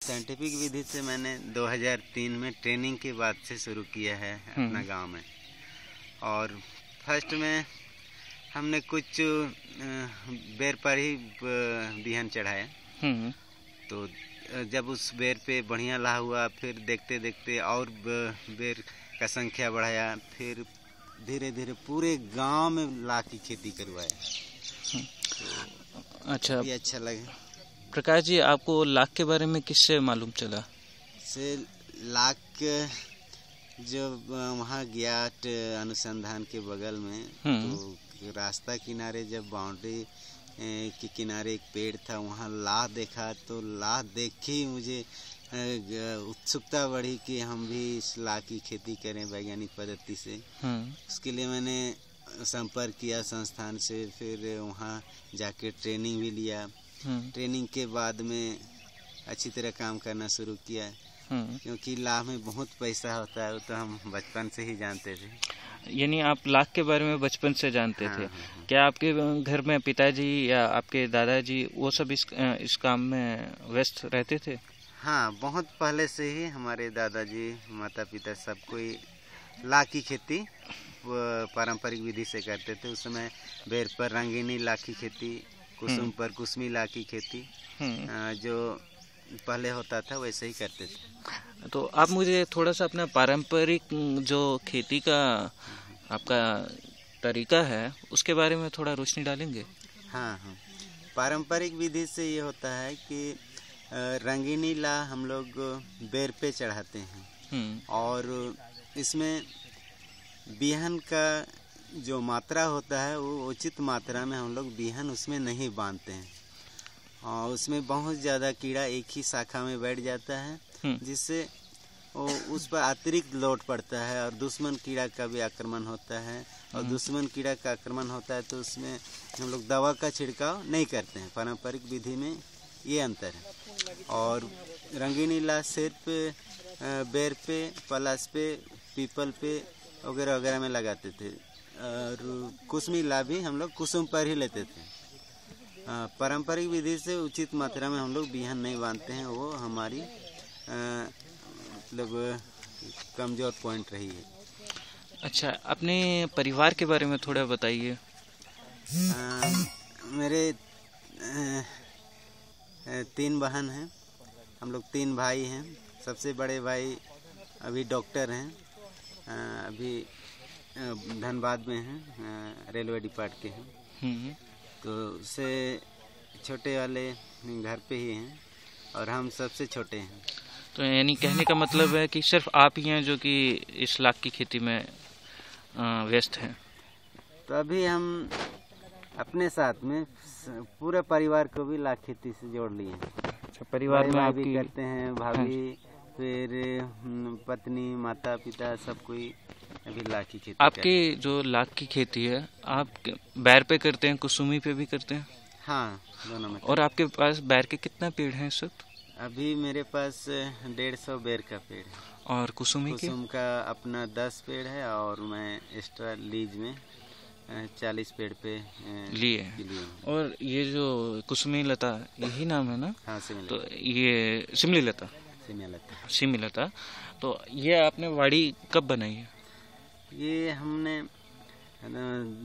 Scientific विधि से मैंने 2003 में ट्रेनिंग के बाद से शुरू किया है अपना गांव में। और फर्स्ट में हमने कुछ बेर पर ही बिहन चढ़ाया। तो जब उस बेर पे बढ़िया लाह हुआ, फिर देखते देखते और बेर का संख्या बढ़ाया, फिर धीरे धीरे पूरे गांव में लाख की खेती करवाया। अच्छा, ये अच्छा लगा। प्रकाश जी, आपको लाख के बारे में किससे मालूम चला? से लाख जब वहाँ गया अनुसंधान के बगल में, तो रास्ता किनारे जब बाउंड्री के किनारे एक पेड़ था, वहाँ लाह देखा। तो लाह देख के मुझे उत्सुकता बढ़ी कि हम भी इस लाह की खेती करें वैज्ञानिक पद्धति से। उसके लिए मैंने संपर्क किया संस्थान से, फिर वहाँ जाके ट्रेनिंग भी लिया। ट्रेनिंग के बाद में अच्छी तरह काम करना शुरू किया, क्योंकि लाह में बहुत पैसा होता है, वो तो हम बचपन से ही जानते थे। यानी आप लाख के बारे में बचपन से जानते थे? क्या आपके घर में पिताजी या आपके दादाजी वो सब इस काम में व्यस्त रहते थे? हाँ, बहुत पहले से ही हमारे दादाजी, माता पिता सब कोई लाख की खेती पारंपरिक विधि से करते थे। उस समय बेर पर रंगीनी लाख की खेती, कुसुम पर कुसमी लाख की खेती जो पहले होता था वैसे ही करते थे। तो आप मुझे थोड़ा सा अपना पारंपरिक जो खेती का आपका तरीका है उसके बारे में थोड़ा रोशनी डालेंगे? हाँ, पारंपरिक विधि से ये होता है कि रंगीनी लाह हम लोग बेर पे चढ़ाते हैं, और इसमें बिहन का जो मात्रा होता है वो उचित मात्रा में हम लोग बिहन उसमें नहीं बांधते हैं, और उसमें बहुत ज़्यादा कीड़ा एक ही शाखा में बैठ जाता है, जिससे वो उस पर अतिरिक्त लोड पड़ता है और दुश्मन कीड़ा का भी आक्रमण होता है। और दुश्मन कीड़ा का आक्रमण होता है तो उसमें हम लोग दवा का छिड़काव नहीं करते हैं। पारंपरिक विधि में ये अंतर है। और रंगीनी लाह सिर्फ बेर पे, पलाश पे, पीपल पे वगैरह वगैरह में लगाते थे, और कुसमी लाह भी हम लोग कुसुम पर ही लेते थे। पारंपरिक विधि से उचित मात्रा में हम लोग बिहन नहीं बांधते हैं, वो हमारी मतलब कमजोर पॉइंट रही है। अच्छा, अपने परिवार के बारे में थोड़ा बताइए। मेरे 3 बहन हैं, हम लोग 3 भाई हैं। सबसे बड़े भाई अभी डॉक्टर हैं, अभी धनबाद में हैं, रेलवे डिपार्ट के हैं। तो उससे छोटे वाले घर पे ही हैं, और हम सबसे छोटे हैं। तो यानी कहने का मतलब है कि सिर्फ आप ही हैं जो कि इस लाख की खेती में व्यस्त हैं? तो अभी हम अपने साथ में पूरे परिवार को भी लाख खेती से जोड़ लिए हैं। अच्छा, परिवार में आप भी करते हैं, भाभी, फिर पत्नी, माता पिता, सब कोई अभी लाख की खेती। आपकी जो लाख की खेती है, आप बैर पे करते हैं, कुसुमी पे भी करते हैं? हाँ, दोनों में। और आपके पास बैर के कितना पेड़ हैं इस वक्त? अभी मेरे पास 150 बेर का पेड़ है। और कुसुम का अपना 10 पेड़ है, और मैं एक्स्ट्रा लीज में 40 पेड़ पे लिए। और ये जो कुसुमी लता, यही नाम है ना? हाँ, तो ये सिमली लता। सिमली लता। तो ये आपने वाड़ी कब बनाई है? ये हमने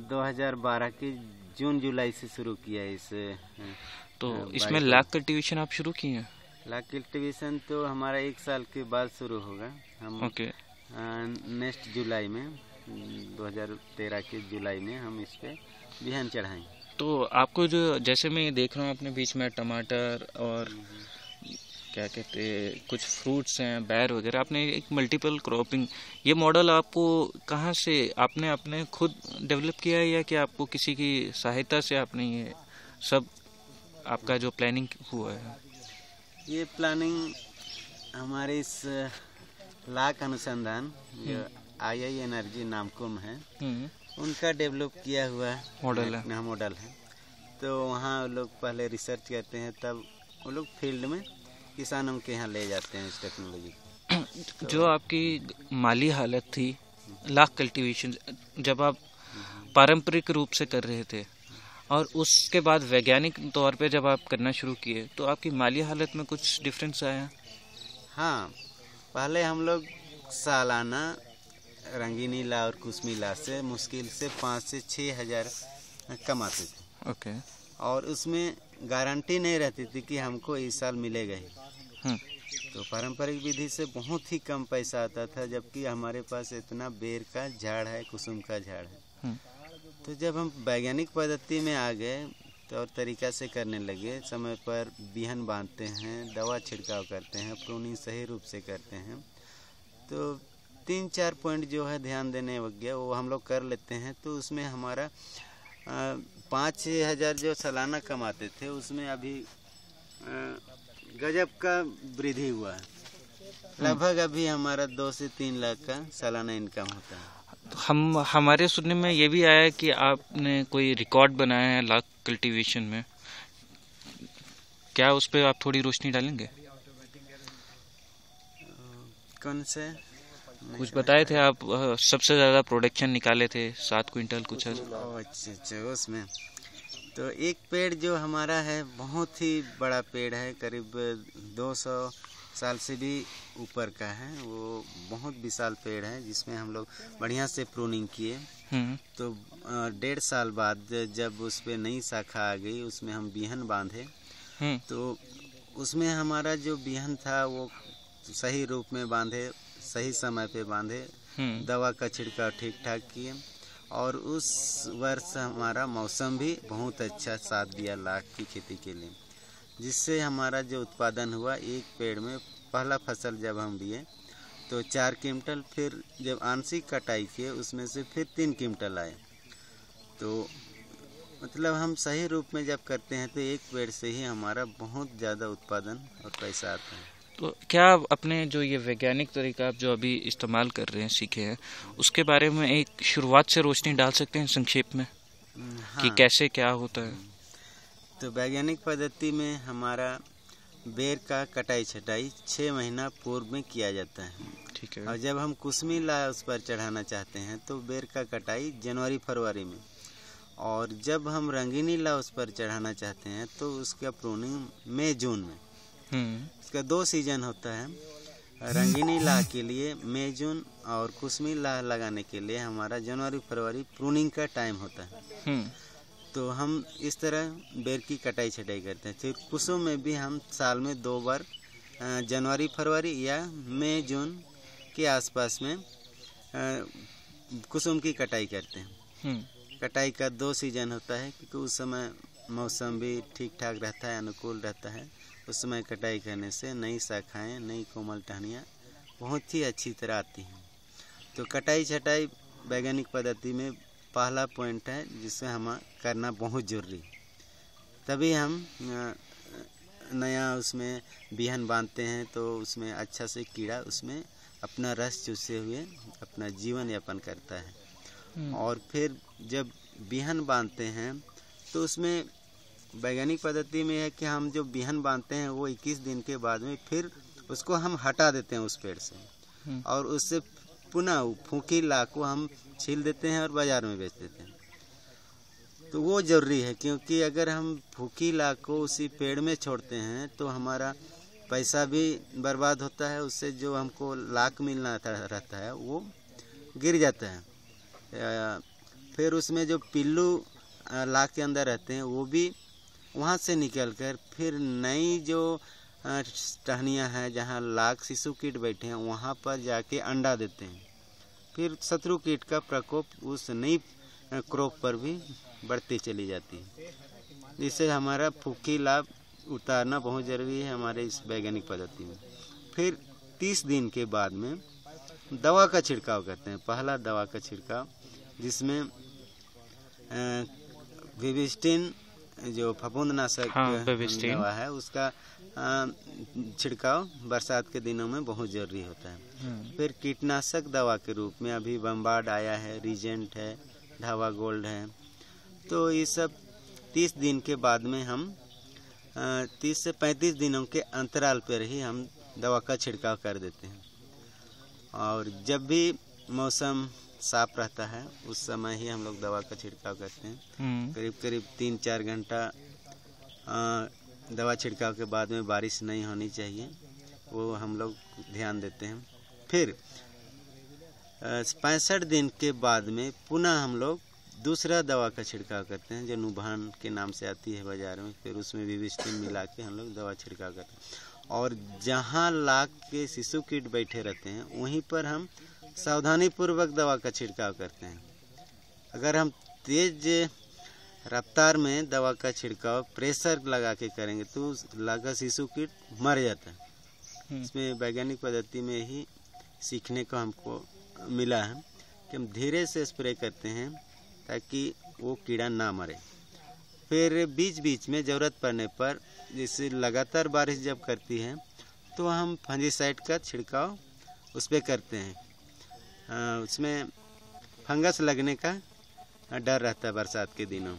2012 के जून जुलाई से शुरू किया इस। तो इसमें लाख कल्टीवेशन आप शुरू किए हैं? लाख कल्टीवेशन तो हमारा 1 साल के बाद शुरू होगा। हम नेक्स्ट जुलाई में 2013 के जुलाई में हम इस पे बिहन चढ़ाएंगे। तो आपको जो, जैसे मैं देख रहा हूँ अपने बीच में टमाटर और क्या कहते हैं कुछ फ्रूट्स हैं, बैर वगैरह, आपने एक मल्टीपल क्रॉपिंग, ये मॉडल आपको कहाँ से, आपने अपने खुद डेवलप किया है या कि आपको किसी की सहायता से आपने ये सब आपका जो प्लानिंग हुआ है? ये प्लानिंग हमारे इस लाख अनुसंधान जो II एनर्जी नामकुम है, उनका डेवलप किया हुआ मॉडल है। तो वहाँ लोग पहले रिसर्च करते हैं, तब वो लोग फील्ड में किसानों के यहाँ ले जाते हैं इस टेक्नोलॉजी। जो आपकी माली हालत थी लाख कल्टीवेशन, जब आप पारंपरिक रूप से कर रहे थे और उसके बाद वैज्ञानिक तौर पे जब आप करना शुरू किए, तो आपकी माली हालत में कुछ डिफरेंस आया? हाँ, पहले हम लोग सालाना रंगीनी ला और कुसमी ला से मुश्किल से 5 से 6 हज़ार कमाते थे। ओके। और उसमें गारंटी नहीं रहती थी कि हमको इस साल मिलेगा ही। तो पारंपरिक विधि से बहुत ही कम पैसा आता था, जबकि हमारे पास इतना बेर का झाड़ है, कुसुम का झाड़ है। तो जब हम वैज्ञानिक पद्धति में आ गए तो और तरीक़ा से करने लगे, समय पर बिहन बांधते हैं, दवा छिड़काव करते हैं, प्रूनिंग सही रूप से करते हैं, तो 3-4 पॉइंट जो है ध्यान देने योग्य वो हम लोग कर लेते हैं। तो उसमें हमारा 5-6 हज़ार जो सालाना कमाते थे उसमें अभी गजब का वृद्धि हुआ है। लगभग अभी हमारा 2 से 3 लाख का सालाना इनकम होता है। हमारे सुनने में ये भी आया कि आपने कोई रिकॉर्ड बनाया है लाख कल्टीवेशन में, क्या उस पर आप थोड़ी रोशनी डालेंगे? कौन से? कुछ बताए थे आप, सबसे ज़्यादा प्रोडक्शन निकाले थे 7 क्विंटल कुछ। अच्छा, उसमें तो एक पेड़ जो हमारा है बहुत ही बड़ा पेड़ है, करीब 200 साल से भी ऊपर का है। वो बहुत विशाल पेड़ है जिसमें हम लोग बढ़िया से प्रूनिंग किए। तो 1.5 साल बाद जब उस पर नई शाखा आ गई, उसमें हम बिहन बांधे। तो उसमें हमारा जो बिहन था वो सही रूप में बांधे, सही समय पे बांधे, दवा का छिड़काव ठीक ठाक किए, और उस वर्ष हमारा मौसम भी बहुत अच्छा साथ दिया लाख की खेती के लिए, जिससे हमारा जो उत्पादन हुआ एक पेड़ में पहला फसल जब हम लिए तो 4 क्विंटल, फिर जब आंशिक कटाई किए उसमें से फिर 3 क्विंटल आए। तो मतलब हम सही रूप में जब करते हैं तो एक पेड़ से ही हमारा बहुत ज़्यादा उत्पादन और पैसा आता है। तो क्या अपने जो ये वैज्ञानिक तरीका आप जो अभी इस्तेमाल कर रहे हैं, सीखे हैं, उसके बारे में एक शुरुआत से रोशनी डाल सकते हैं संक्षेप में? हाँ। कि कैसे क्या होता है? तो वैज्ञानिक पद्धति में हमारा बेर का कटाई छटाई 6 महीना पूर्व में किया जाता है। ठीक है। और जब हम कुसमी ला उस पर चढ़ाना चाहते हैं तो बेर का कटाई जनवरी-फरवरी में, और जब हम रंगीनी ला उस पर चढ़ाना चाहते हैं तो उसका प्रूनिंग मई-जून में। इसका 2 सीजन होता है। रंगीनी ला के लिए मई-जून और कुसमी ला लगाने के लिए हमारा जनवरी-फरवरी प्रूनिंग का टाइम होता है। तो हम इस तरह बेर की कटाई छटाई करते हैं। फिर कुसुम में भी हम साल में 2 बार जनवरी-फरवरी या मई-जून के आसपास में कुसुम की कटाई करते हैं। कटाई का 2 सीजन होता है क्योंकि उस समय मौसम भी ठीक ठाक रहता है, अनुकूल रहता है। उस समय कटाई करने से नई शाखाएं, नई कोमल टहनियाँ बहुत ही अच्छी तरह आती हैं। तो कटाई छटाई वैज्ञानिक पद्धति में पहला पॉइंट है जिसे हम करना बहुत ज़रूरी है। तभी हम नया उसमें बिहन बांधते हैं तो उसमें अच्छा से कीड़ा उसमें अपना रस चूसे हुए अपना जीवन यापन करता है। और फिर जब बिहन बांधते हैं तो उसमें वैज्ञानिक पद्धति में है कि हम जो बिहन बांधते हैं वो 21 दिन के बाद में फिर उसको हम हटा देते हैं उस पेड़ से, और उससे पुनः फूकी ला को हम छील देते हैं और बाज़ार में बेच देते हैं। तो वो ज़रूरी है क्योंकि अगर हम फूकी ला को उसी पेड़ में छोड़ते हैं तो हमारा पैसा भी बर्बाद होता है, उससे जो हमको लाख मिलना रहता है वो गिर जाता है। फिर उसमें जो पिल्लू लाख के अंदर रहते हैं वो भी वहाँ से निकलकर फिर नई जो टहनियाँ हैं जहाँ लाख शिशु कीट बैठे हैं वहाँ पर जाके अंडा देते हैं। फिर शत्रु कीट का प्रकोप उस नई क्रॉप पर भी बढ़ती चली जाती है। इससे हमारा फूकी लाभ उतारना बहुत ज़रूरी है हमारे इस वैज्ञानिक पद्धति में। फिर 30 दिन के बाद में दवा का छिड़काव करते हैं, पहला दवा का छिड़काव, जिसमें विविस्टिन जो फफूंदनाशक दवा है उसका छिड़काव बरसात के दिनों में बहुत ज़रूरी होता है। फिर कीटनाशक दवा के रूप में अभी बम्बार्ड आया है, रीजेंट है, धावा गोल्ड है। तो ये सब 30 दिन के बाद में हम 30 से 35 दिनों के अंतराल पर ही हम दवा का छिड़काव कर देते हैं। और जब भी मौसम साफ रहता है उस समय ही हम लोग दवा का छिड़काव करते हैं। करीब करीब 3-4 घंटा दवा छिड़काव के बाद में बारिश नहीं होनी चाहिए, वो हम लोग ध्यान देते हैं। फिर 65 दिन के बाद में पुनः हम लोग दूसरा दवा का छिड़काव करते हैं, जो नुभान के नाम से आती है बाज़ार में। फिर उसमें विविस्टिन मिला के हम लोग दवा छिड़काव करते हैं। और जहाँ लाख के शिशु कीट बैठे रहते हैं वहीं पर हम सावधानीपूर्वक दवा का छिड़काव करते हैं। अगर हम तेज रफ्तार में दवा का छिड़काव प्रेशर लगा के करेंगे तो लाख का शिशु कीट मर जाता है। इसमें वैज्ञानिक पद्धति में ही सीखने को हमको मिला है कि हम धीरे से स्प्रे करते हैं ताकि वो कीड़ा ना मरे। फिर बीच बीच में ज़रूरत पड़ने पर, जैसे लगातार बारिश जब करती है तो हम फंजीसाइड का छिड़काव उस पर करते हैं। उसमें फंगस लगने का डर रहता है बरसात के दिनों।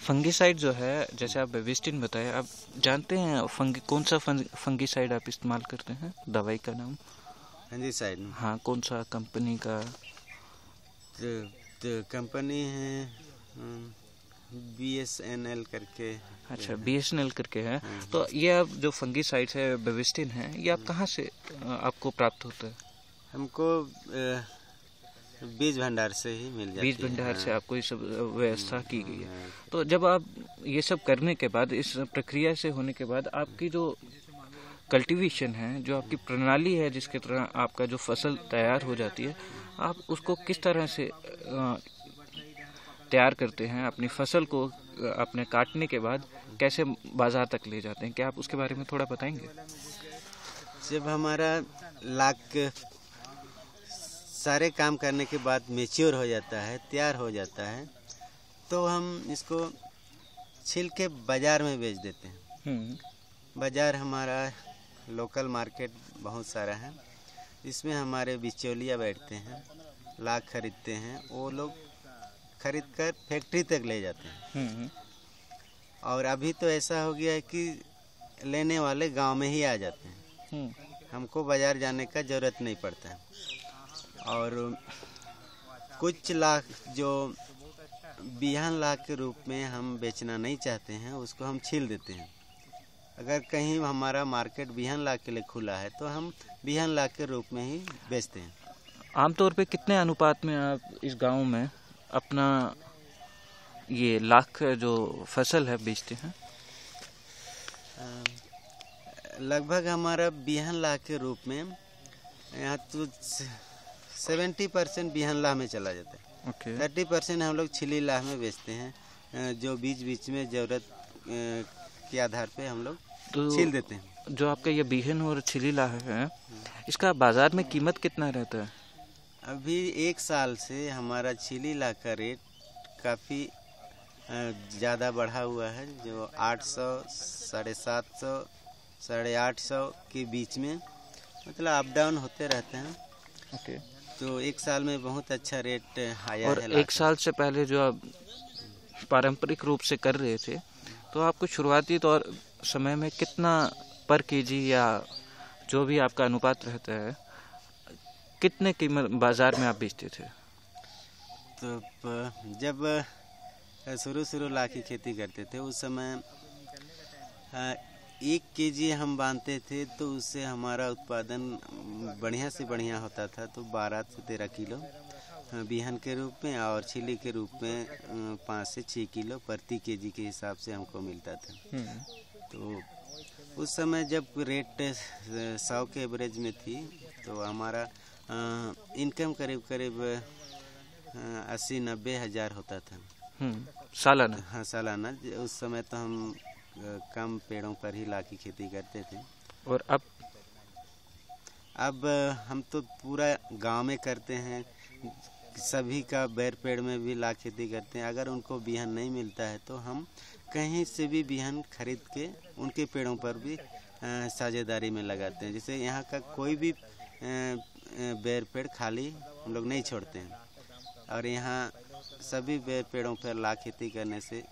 फंगीसाइड जो है, जैसे आप विविस्टिन बताए, आप जानते हैं कौन सा फंगीसाइड आप इस्तेमाल करते हैं? दवाई का नाम? फंगीसाइड, हाँ, कौन सा कंपनी का? तो कंपनी है BSNL करके। अच्छा, BSNL करके है। तो ये आप जो फंगीसाइड है, विविस्टिन है, ये आप कहाँ से आपको प्राप्त होता है? हमको बीज भंडार से ही मिल जाती है। बीज भंडार से आपको ये सब व्यवस्था की गई है। तो जब आप ये सब करने के बाद, इस प्रक्रिया से होने के बाद, आपकी जो कल्टीवेशन है, जो आपकी प्रणाली है जिसके तरह आपका जो फसल तैयार हो जाती है, आप उसको किस तरह से तैयार करते हैं? अपनी फसल को अपने काटने के बाद कैसे बाजार तक ले जाते हैं? क्या आप उसके बारे में थोड़ा बताएंगे? जब हमारा लाख सारे काम करने के बाद मैच्योर हो जाता है, तैयार हो जाता है, तो हम इसको छील के बाज़ार में बेच देते हैं। बाज़ार हमारा लोकल मार्केट बहुत सारा है, इसमें हमारे बिचौलिया बैठते हैं, लाख खरीदते हैं, वो लोग खरीद कर फैक्ट्री तक ले जाते हैं। और अभी तो ऐसा हो गया है कि लेने वाले गांव में ही आ जाते हैं, हमको बाज़ार जाने का ज़रूरत नहीं पड़ता है। और कुछ लाख जो बिहान लाख के रूप में हम बेचना नहीं चाहते हैं, उसको हम छील देते हैं। अगर कहीं हमारा मार्केट बिहान लाख के लिए खुला है तो हम बिहान लाख के रूप में ही बेचते हैं। आमतौर पे कितने अनुपात में आप इस गांव में अपना ये लाख जो फसल है बेचते हैं? लगभग हमारा बिहान लाख के रूप में यहाँ तो 70% बिहान लाख में चला जाता है। 30% हम लोग छिली लाख में बेचते हैं, जो बीच बीच में ज़रूरत के आधार पे हम लोग छील देते हैं। जो आपका ये बिहन और छिली लाख है, इसका बाजार में कीमत कितना रहता है? अभी 1 साल से हमारा छिली लाख का रेट काफ़ी ज़्यादा बढ़ा हुआ है, जो 800, 750, 850 के बीच में, मतलब अप डाउन होते रहते हैं। तो 1 साल में बहुत अच्छा रेट आया है। और 1 साल से पहले जो आप पारंपरिक रूप से कर रहे थे, तो आपको शुरुआती तौर समय में कितना पर केजी या जो भी आपका अनुपात रहता है, कितने कीमत बाजार में आप बेचते थे? तो जब शुरू लाख की खेती करते थे, उस समय 1 केजी हम बांधते थे तो उससे हमारा उत्पादन बढ़िया से बढ़िया होता था। तो 12 से 13 किलो बिहन के रूप में और छिली के रूप में 5 से 6 किलो प्रति केजी के हिसाब से हमको मिलता था। तो उस समय जब रेट 100 के एवरेज में थी तो हमारा इनकम करीब 80-90 हज़ार होता था सालाना। हाँ, सालाना। उस समय तो हम कम पेड़ों पर ही लाख की खेती करते थे। और अब हम तो पूरा गांव में करते हैं, सभी का बैर पेड़ में भी लाख खेती करते हैं। अगर उनको बिहन नहीं मिलता है तो हम कहीं से भी बिहन खरीद के उनके पेड़ों पर भी साझेदारी में लगाते हैं। जैसे यहाँ का कोई भी बैर पेड़ खाली हम लोग नहीं छोड़ते हैं, और यहाँ सभी बैर पेड़ों पर लाख खेती करने से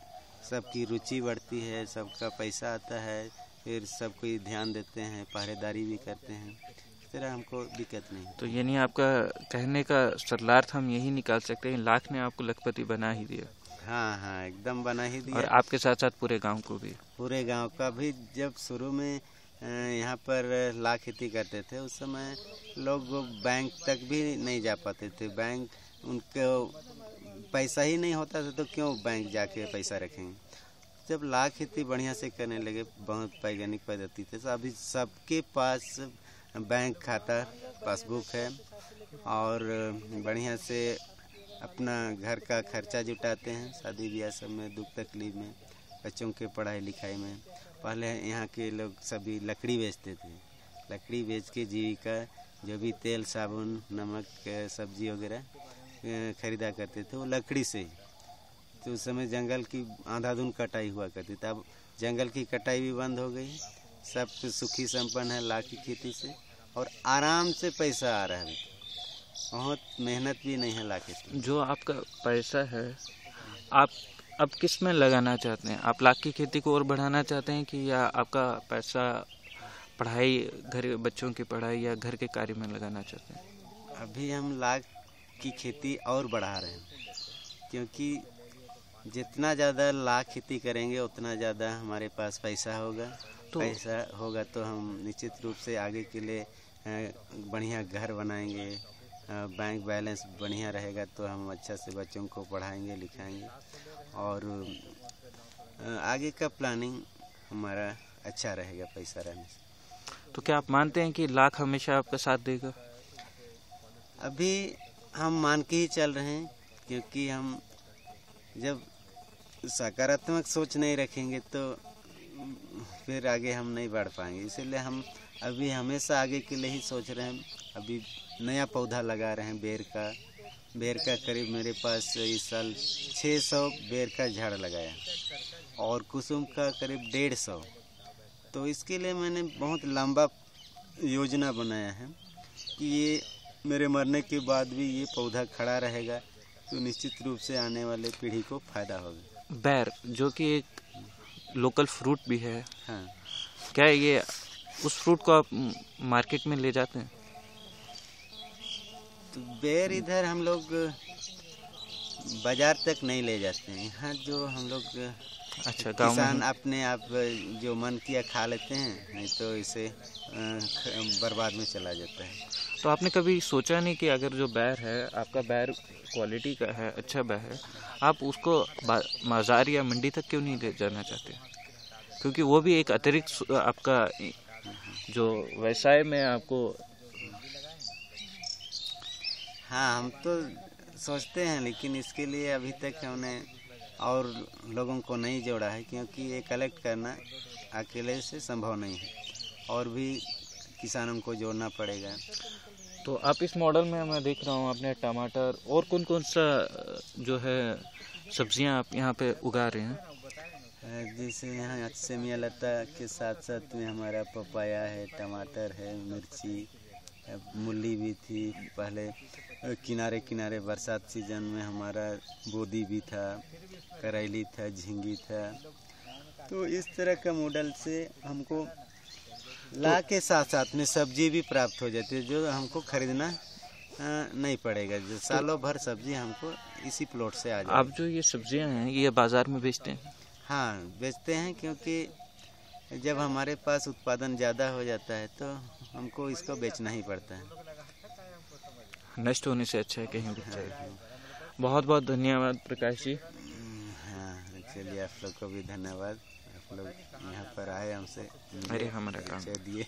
सबकी रुचि बढ़ती है, सबका पैसा आता है, फिर सब कोई ध्यान देते हैं, पहरेदारी भी करते हैं। इस तरह हमको दिक्कत नहीं। तो यानी आपका कहने का सरलार्थ हम यही निकाल सकते हैं, लाख ने आपको लखपति बना ही दिया। हाँ, एकदम बना ही दिया। और आपके साथ साथ पूरे गांव को भी। पूरे गांव का भी। जब शुरू में यहाँ पर लाख खेती करते थे, उस समय लोग बैंक तक भी नहीं जा पाते थे। बैंक उनको पैसा ही नहीं होता था तो क्यों बैंक जाके पैसा रखेंगे। जब लाख खेती बढ़िया से करने लगे, बहुत वैज्ञानिक पद्धति थे, तो अभी सबके पास बैंक खाता पासबुक है और बढ़िया से अपना घर का खर्चा जुटाते हैं। शादी ब्याह सब में, दुख तकलीफ में, बच्चों के पढ़ाई लिखाई में। पहले यहाँ के लोग सभी लकड़ी बेचते थे, लकड़ी बेच के जीविका, जो भी तेल साबुन नमक सब्जी वगैरह खरीदा करते थे वो लकड़ी से ही। तो उस समय जंगल की अंधाधुंध कटाई हुआ करती थी। अब जंगल की कटाई भी बंद हो गई, सब सुखी संपन्न है लाख की खेती से और आराम से पैसा आ रहा है। बहुत मेहनत भी नहीं है लाख खेती। जो आपका पैसा है आप अब किस में लगाना चाहते हैं? आप लाख की खेती को और बढ़ाना चाहते हैं कि या आपका पैसा पढ़ाई, घर बच्चों की पढ़ाई या घर के कार्य में लगाना चाहते हैं? अभी हम लाख की खेती और बढ़ा रहे हैं, क्योंकि जितना ज़्यादा लाख खेती करेंगे उतना ज़्यादा हमारे पास पैसा होगा। तो पैसा होगा तो हम निश्चित रूप से आगे के लिए बढ़िया घर बनाएंगे, बैंक बैलेंस बढ़िया रहेगा तो हम अच्छा से बच्चों को पढ़ाएंगे लिखाएंगे और आगे का प्लानिंग हमारा अच्छा रहेगा पैसा रहने से। तो क्या आप मानते हैं कि लाख हमेशा आपका साथ देगा? अभी हम मान के ही चल रहे हैं, क्योंकि हम जब सकारात्मक सोच नहीं रखेंगे तो फिर आगे हम नहीं बढ़ पाएंगे। इसीलिए हम अभी हमेशा आगे के लिए ही सोच रहे हैं। अभी नया पौधा लगा रहे हैं बेर का करीब मेरे पास इस साल 600 बेर का झाड़ लगाया और कुसुम का करीब 150। तो इसके लिए मैंने बहुत लंबा योजना बनाया है कि ये मेरे मरने के बाद भी ये पौधा खड़ा रहेगा, तो निश्चित रूप से आने वाले पीढ़ी को फायदा होगा। बेर जो कि एक लोकल फ्रूट भी है, हाँ, क्या ये उस फ्रूट को आप मार्केट में ले जाते हैं? तो बेर इधर हम लोग बाजार तक नहीं ले जाते हैं। यहाँ जो हम लोग अच्छा किसान अपने आप जो मन किया खा लेते हैं, नहीं तो इसे बर्बाद में चला जाता है। तो आपने कभी सोचा नहीं कि अगर जो बैर है आपका बैर क्वालिटी का है, अच्छा बैर है, आप उसको बाजार या मंडी तक क्यों नहीं ले जाना चाहते? क्योंकि वो भी एक अतिरिक्त आपका जो व्यवसाय में आपको। हाँ, हम तो सोचते हैं, लेकिन इसके लिए अभी तक हमने और लोगों को नहीं जोड़ा है, क्योंकि ये कलेक्ट करना अकेले से संभव नहीं है और भी किसानों को जोड़ना पड़ेगा। तो आप इस मॉडल में मैं देख रहा हूँ आपने टमाटर और कौन सा जो है सब्जियां आप यहाँ पे उगा रहे हैं? जैसे यहाँ सेमिया लता के साथ साथ में हमारा पपाया है, टमाटर है, मिर्ची, मूली भी थी पहले। किनारे किनारे बरसात सीजन में हमारा बोदी भी था, करेली था, झींगी था। तो इस तरह का मॉडल से हमको ला के साथ साथ में सब्जी भी प्राप्त हो जाती है, जो हमको खरीदना नहीं पड़ेगा। जो सालों भर सब्जी हमको इसी प्लॉट से आ जाए। आप जो ये सब्जियां हैं ये बाजार में बेचते हैं? हाँ, बेचते हैं, क्योंकि जब हमारे पास उत्पादन ज़्यादा हो जाता है तो हमको इसको बेचना ही पड़ता है। नष्ट होने से अच्छा है कहीं बिक जाए। बहुत बहुत धन्यवाद प्रकाश जी। हाँ, चलिए आप लोग को भी धन्यवाद। आप लोग यहाँ पर आए, हमसे अरे हमारा काम दिए।